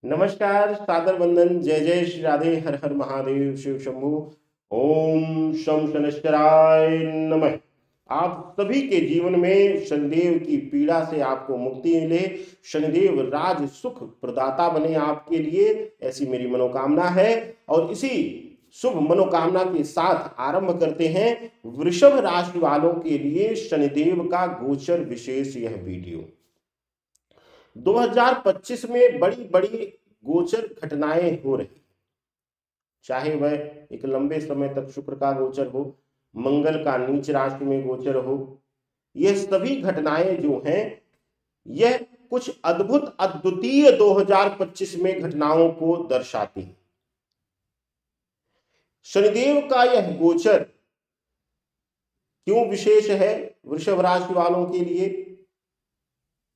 नमस्कार, सादर वंदन, जय जय श्री राधे, हर हर महादेव, शिव शंभु। ओम शम शनैश्चराय नमः। आप सभी के जीवन में शनिदेव की पीड़ा से आपको मुक्ति मिले, शनिदेव राज सुख प्रदाता बने आपके लिए, ऐसी मेरी मनोकामना है। और इसी शुभ मनोकामना के साथ आरंभ करते हैं वृषभ राशि वालों के लिए शनिदेव का गोचर विशेष यह वीडियो। 2025 में बड़ी बड़ी गोचर घटनाएं हो रही, चाहे वह एक लंबे समय तक शुक्र का गोचर हो, मंगल का नीच राशि में गोचर हो। यह सभी घटनाएं जो हैं यह कुछ अद्भुत अद्वितीय 2025 में घटनाओं को दर्शाती हैं। शनिदेव का यह गोचर क्यों विशेष है वृषभ राशि वालों के लिए,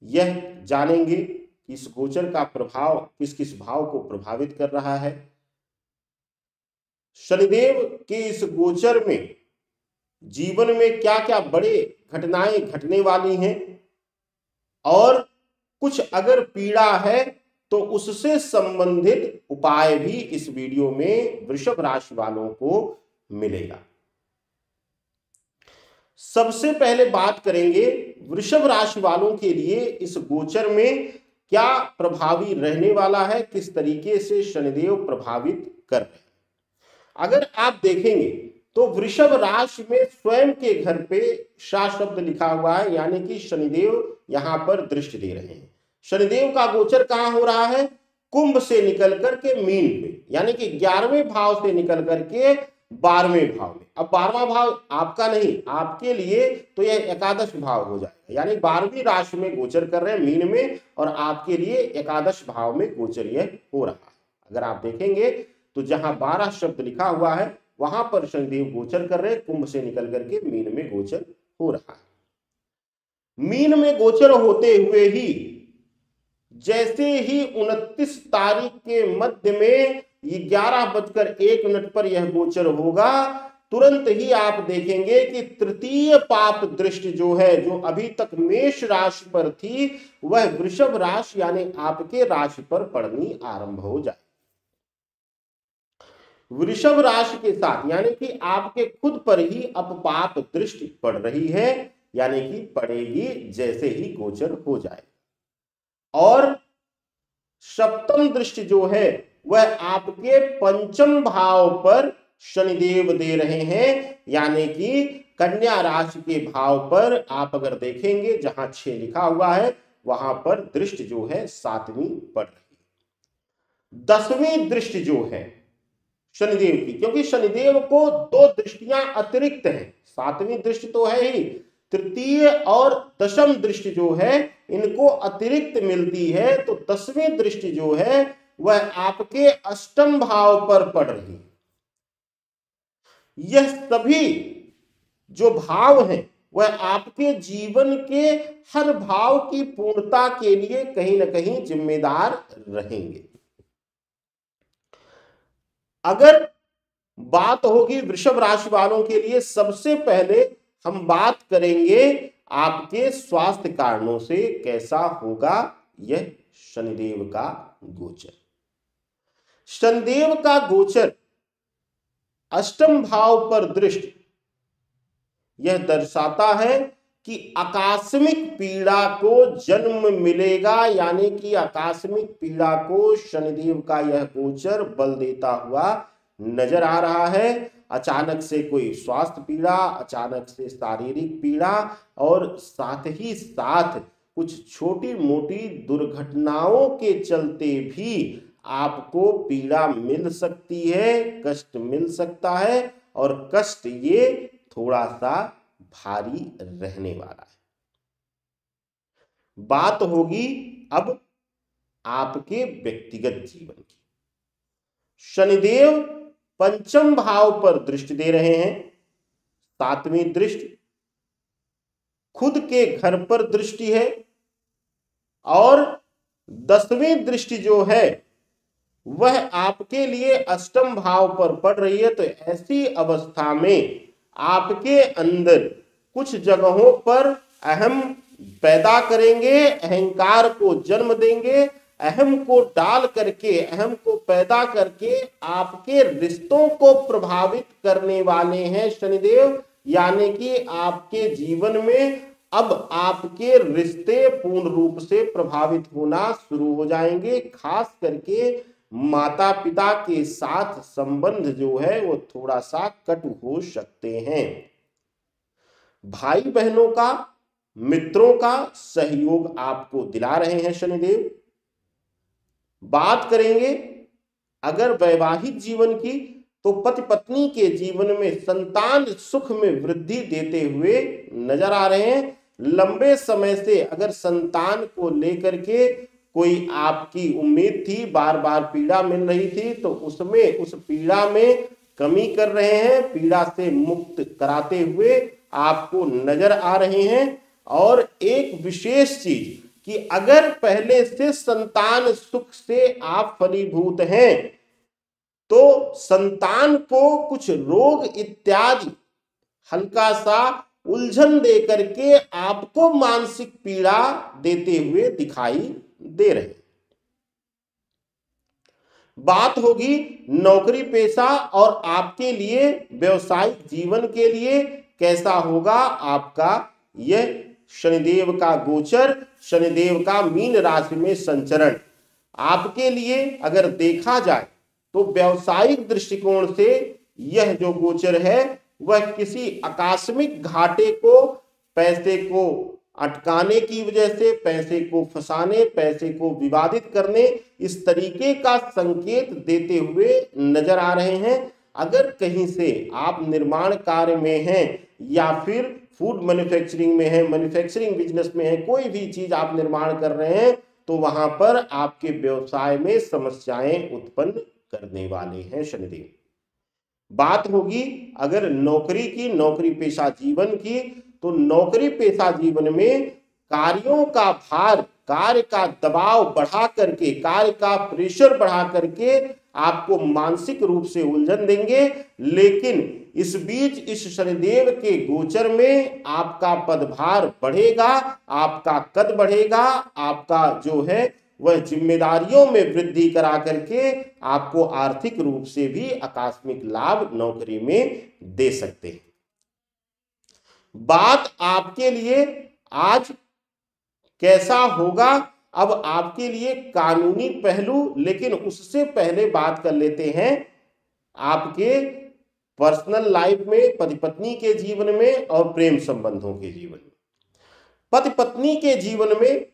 यह जानेंगे कि इस गोचर का प्रभाव किस किस भाव को प्रभावित कर रहा है। शनिदेव के इस गोचर में जीवन में क्या क्या बड़े घटनाएं घटने वाली हैं और कुछ अगर पीड़ा है तो उससे संबंधित उपाय भी इस वीडियो में वृषभ राशि वालों को मिलेगा। सबसे पहले बात करेंगे वृषभ राशि वालों के लिए इस गोचर में क्या प्रभावी रहने वाला है, किस तरीके से शनिदेव प्रभावित कर रहे हैं। अगर आप देखेंगे तो वृषभ राशि में स्वयं के घर पे शा शब्द लिखा हुआ है, यानी कि शनिदेव यहां पर दृष्टि दे रहे हैं। शनिदेव का गोचर कहां हो रहा है, कुंभ से निकल करके मीन पे, यानी कि 11वें भाव से निकल करके 12वें भाव में। अब 12वां भाव आपका नहीं, आपके लिए तो यह एकादश भाव हो जाएगा, यानी 12वीं राशि में गोचर कर रहे हैं मीन में, और आपके लिए एकादश भाव में गोचर यह हो रहा है। अगर आप देखेंगे तो जहां 12 शब्द लिखा हुआ है वहां पर शनिदेव गोचर कर रहे हैं, कुंभ से निकल करके मीन में गोचर हो रहा है। मीन में गोचर होते हुए ही जैसे ही 29 तारीख के मध्य में 11:01 पर यह गोचर होगा, तुरंत ही आप देखेंगे कि तृतीय पाप दृष्टि जो है, जो अभी तक मेष राशि पर थी, वह वृषभ राशि यानी आपके राशि पर पड़नी आरंभ हो जाए। वृषभ राशि के साथ यानी कि आपके खुद पर ही अपपाप दृष्टि पड़ रही है, यानी कि पड़ेगी जैसे ही गोचर हो जाए। और सप्तम दृष्टि जो है वह आपके पंचम भाव पर शनिदेव दे रहे हैं, यानी कि कन्या राशि के भाव पर आप अगर देखेंगे जहां 6 लिखा हुआ है वहां पर दृष्टि जो है 7वीं पड़ रही है। 10वीं दृष्टि जो है शनिदेव की, क्योंकि शनिदेव को 2 दृष्टियां अतिरिक्त हैं, 7वीं दृष्टि तो है ही, तृतीय और दशम दृष्टि जो है इनको अतिरिक्त मिलती है, तो 10वीं दृष्टि जो है वह आपके अष्टम भाव पर पड़ रही है। यह सभी जो भाव हैं वह आपके जीवन के हर भाव की पूर्णता के लिए कहीं ना कहीं जिम्मेदार रहेंगे। अगर बात होगी वृषभ राशि वालों के लिए, सबसे पहले हम बात करेंगे आपके स्वास्थ्य कारणों से कैसा होगा यह शनिदेव का गोचर। शनिदेव का गोचर अष्टम भाव पर दृष्टि यह दर्शाता है कि आकस्मिक पीड़ा को जन्म मिलेगा, यानी कि आकस्मिक पीड़ा को शनिदेव का यह गोचर बल देता हुआ नजर आ रहा है। अचानक से कोई स्वास्थ्य पीड़ा, अचानक से शारीरिक पीड़ा, और साथ ही साथ कुछ छोटी मोटी दुर्घटनाओं के चलते भी आपको पीड़ा मिल सकती है, कष्ट मिल सकता है, और कष्ट ये थोड़ा सा भारी रहने वाला है। बात होगी अब आपके व्यक्तिगत जीवन की। शनिदेव पंचम भाव पर दृष्टि दे रहे हैं, 7वीं दृष्टि खुद के घर पर दृष्टि है, और 10वीं दृष्टि जो है वह आपके लिए अष्टम भाव पर पड़ रही है। तो ऐसी अवस्था में आपके अंदर कुछ जगहों पर अहम पैदा करेंगे, अहंकार को जन्म देंगे, अहम को डाल करके, अहम को पैदा करके आपके रिश्तों को प्रभावित करने वाले हैं शनिदेव। यानी कि आपके जीवन में अब आपके रिश्ते पूर्ण रूप से प्रभावित होना शुरू हो जाएंगे। खास करके माता पिता के साथ संबंध जो है वो थोड़ा सा कटु हो सकते हैं। भाई बहनों का, मित्रों का सहयोग आपको दिला रहे हैं शनिदेव। बात करेंगे अगर वैवाहिक जीवन की, तो पति पत्नी के जीवन में संतान सुख में वृद्धि देते हुए नजर आ रहे हैं। लंबे समय से अगर संतान को लेकर के कोई आपकी उम्मीद थी, बार बार पीड़ा मिल रही थी, तो उसमें उस पीड़ा में कमी कर रहे हैं, पीड़ा से मुक्त कराते हुए आपको नजर आ रहे हैं। और एक विशेष चीज कि अगर पहले से संतान सुख से आप फलीभूत हैं, तो संतान को कुछ रोग इत्यादि हल्का सा उलझन दे करके आपको मानसिक पीड़ा देते हुए दिखाई दे रहे हैं। बात होगी नौकरी पेशा और आपके लिए व्यवसायिक जीवन के लिए कैसा होगा आपका यह शनिदेव का गोचर, शनिदेव का मीन राशि में संचरण। आपके लिए अगर देखा जाए तो व्यावसायिक दृष्टिकोण से यह जो गोचर है वह किसी आकस्मिक घाटे को, पैसे को अटकाने की वजह से, पैसे को फंसाने, पैसे को विवादित करने, इस तरीके का संकेत देते हुए नजर आ रहे हैं। अगर कहीं से आप निर्माण कार्य में हैं या फिर फूड मैन्युफैक्चरिंग में है, मैन्युफैक्चरिंग बिजनेस में है, कोई भी चीज आप निर्माण कर रहे हैं, तो वहां पर आपके व्यवसाय में समस्याएं उत्पन्न करने वाले हैं शनिदेव। बात होगी अगर नौकरी की, नौकरी पेशा जीवन की, तो नौकरी पेशा जीवन में कार्यों का भार, कार्य का दबाव बढ़ा करके, कार्य का प्रेशर बढ़ा करके आपको मानसिक रूप से उलझन देंगे। लेकिन इस बीच इस शनिदेव के गोचर में आपका पदभार बढ़ेगा, आपका कद बढ़ेगा, आपका जो है वह जिम्मेदारियों में वृद्धि करा करके आपको आर्थिक रूप से भी आकस्मिक लाभ नौकरी में दे सकते हैं। बात आपके लिए आज कैसा होगा, अब आपके लिए कानूनी पहलू, लेकिन उससे पहले बात कर लेते हैं आपके पर्सनल लाइफ में, पति पत्नी के जीवन में और प्रेम संबंधों के जीवन में। पति पत्नी के जीवन में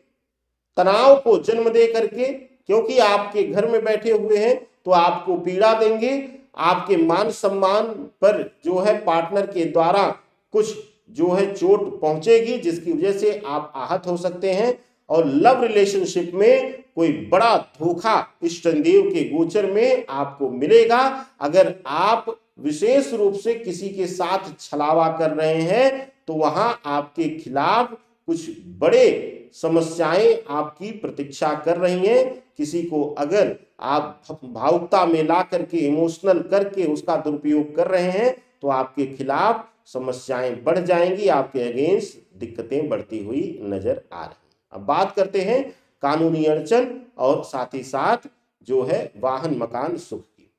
तनाव को जन्म दे करके, क्योंकि आपके घर में बैठे हुए हैं तो आपको पीड़ा देंगे, आपके मान सम्मान पर जो है पार्टनर के द्वारा कुछ जो है चोट पहुंचेगी, जिसकी वजह से आप आहत हो सकते हैं। और लव रिलेशनशिप में कोई बड़ा धोखा इस शनिदेव के गोचर में आपको मिलेगा। अगर आप विशेष रूप से किसी के साथ छलावा कर रहे हैं तो वहां आपके खिलाफ कुछ बड़े समस्याएं आपकी प्रतीक्षा कर रही हैं। किसी को अगर आप भावुकता में ला करके, इमोशनल करके उसका दुरुपयोग कर रहे हैं तो आपके खिलाफ समस्याएं बढ़ जाएंगी, आपके अगेंस्ट दिक्कतें बढ़ती हुई नजर आ रही हैं। अब बात करते हैं कानूनी अड़चन और साथ ही साथ जो है वाहन मकान सुख की।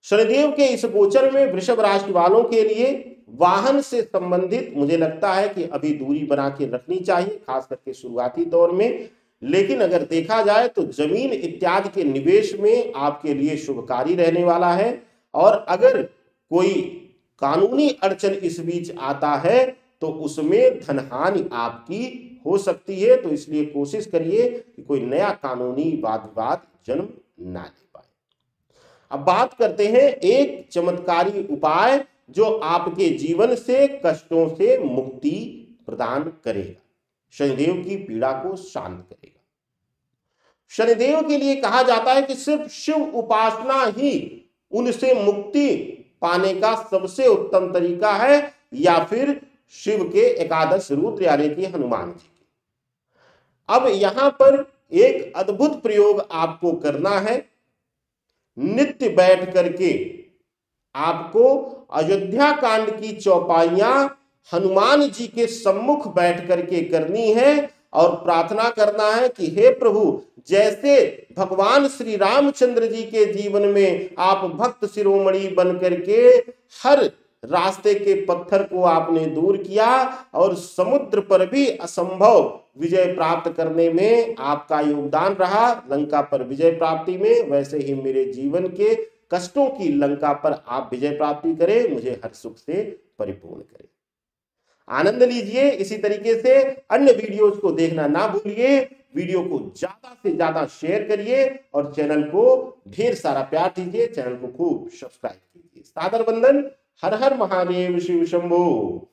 शनिदेव के इस गोचर में वृषभ राशि वालों के लिए वाहन से संबंधित मुझे लगता है कि अभी दूरी बना के रखनी चाहिए, खास करके शुरुआती दौर में। लेकिन अगर देखा जाए तो जमीन इत्यादि के निवेश में आपके लिए शुभकारी रहने वाला है। और अगर कोई कानूनी अड़चन इस बीच आता है तो उसमें धनहानि आपकी हो सकती है, तो इसलिए कोशिश करिए कि कोई नया कानूनी वाद विवाद जन्म ना ले पाए। अब बात करते हैं एक चमत्कारी उपाय जो आपके जीवन से, कष्टों से मुक्ति प्रदान करेगा, शनिदेव की पीड़ा को शांत करेगा। शनिदेव के लिए कहा जाता है कि सिर्फ शिव उपासना ही उनसे मुक्ति पाने का सबसे उत्तम तरीका है, या फिर शिव के एकादश रुद्र यानी कि हनुमान जी के। अब यहां पर एक अद्भुत प्रयोग आपको करना है। नित्य बैठ करके आपको अयोध्या कांड की चौपाइयां हनुमान जी के सम्मुख बैठ करके करनी है। और प्रार्थना करना है कि हे प्रभु, जैसे भगवान श्री रामचंद्र जी के जीवन में आप भक्त शिरोमणि बन करके हर रास्ते के पत्थर को आपने दूर किया और समुद्र पर भी असंभव विजय प्राप्त करने में आपका योगदान रहा लंका पर विजय प्राप्ति में, वैसे ही मेरे जीवन के कष्टों की लंका पर आप विजय प्राप्ति करें, मुझे हर सुख से परिपूर्ण करें। आनंद लीजिए। इसी तरीके से अन्य वीडियोज को देखना ना भूलिए। वीडियो को ज्यादा से ज्यादा शेयर करिए और चैनल को ढेर सारा प्यार दीजिए, चैनल को खूब सब्सक्राइब कीजिए। सादर वंदन। हर हर महादेव, शिव शंभो।